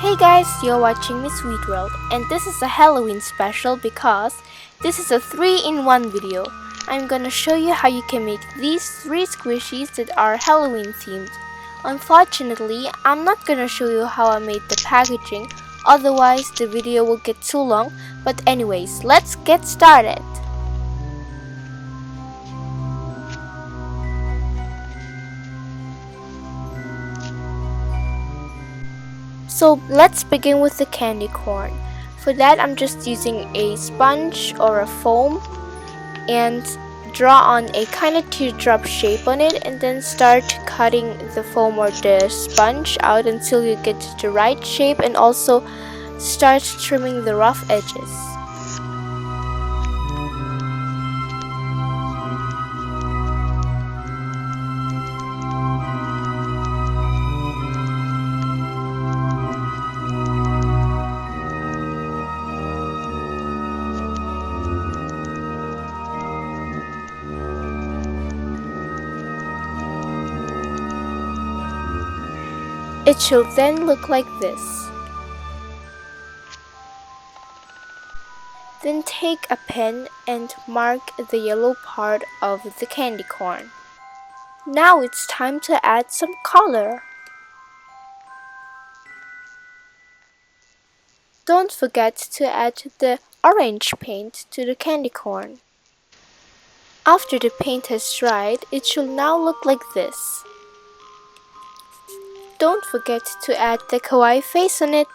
Hey guys, you're watching MiSweetWorld, and this is a Halloween special because this is a 3-in-1 video. I'm gonna show you how you can make these 3 squishies that are Halloween themed. Unfortunately, I'm not gonna show you how I made the packaging, otherwise the video will get too long, but anyways, let's get started. So let's begin with the candy corn. For that, I'm just using a sponge or a foam and draw on a kind of teardrop shape on it, and then start cutting the foam or the sponge out until you get the right shape, and also start trimming the rough edges. It should then look like this. Then take a pen and mark the yellow part of the candy corn. Now it's time to add some color. Don't forget to add the orange paint to the candy corn. After the paint has dried, it should now look like this. Don't forget to add the kawaii face on it.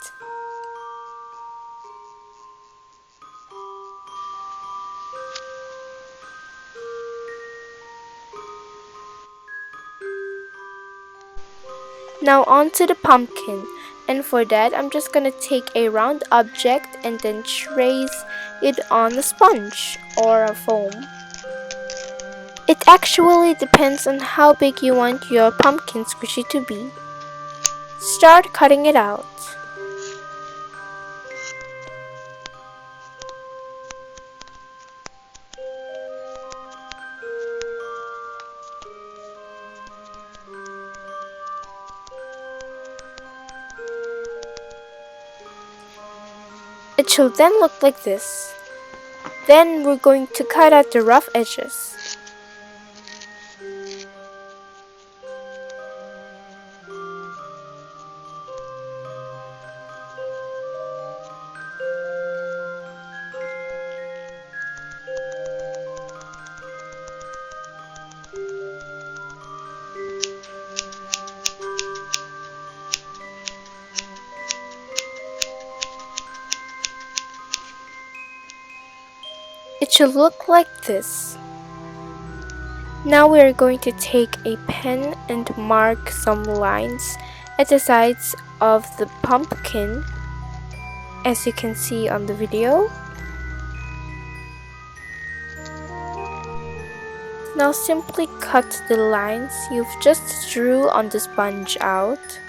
Now onto the pumpkin, and for that I'm just gonna take a round object and then trace it on a sponge or a foam. It actually depends on how big you want your pumpkin squishy to be. Start cutting it out. It should then look like this. Then we're going to cut out the rough edges. It should look like this. Now we are going to take a pen and mark some lines at the sides of the pumpkin, as you can see on the video. Now simply cut the lines you've just drew on the sponge out.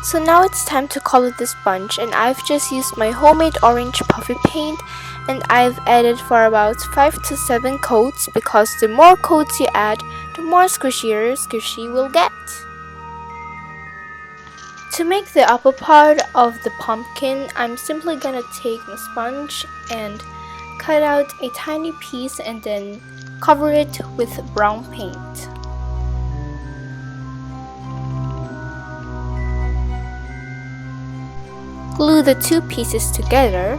So now it's time to color the sponge, and I've just used my homemade orange puffy paint, and I've added for about 5 to 7 coats, because the more coats you add, the more squishy will get. To make the upper part of the pumpkin, I'm simply gonna take my sponge and cut out a tiny piece and then cover it with brown paint. Glue the 2 pieces together.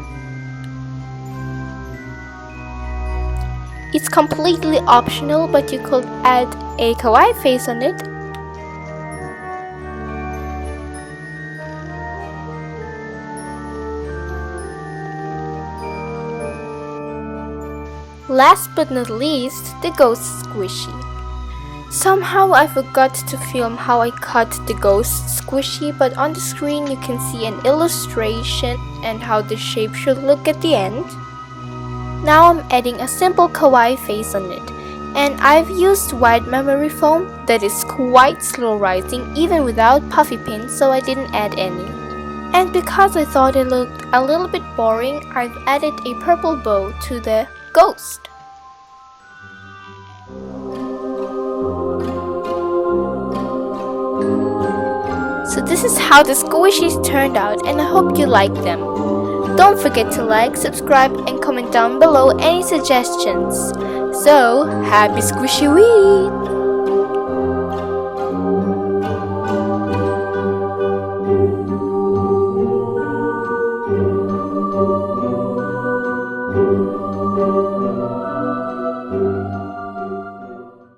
It's completely optional, but you could add a kawaii face on it. Last but not least, the ghost squishy. Somehow I forgot to film how I cut the ghost squishy, but on the screen you can see an illustration and how the shape should look at the end. Now I'm adding a simple kawaii face on it, and I've used white memory foam that is quite slow rising even without puffy paint, so I didn't add any. And because I thought it looked a little bit boring, I've added a purple bow to the ghost. So this is how the squishies turned out, and I hope you like them. Don't forget to like, subscribe, and comment down below any suggestions. So, happy Squishy Week!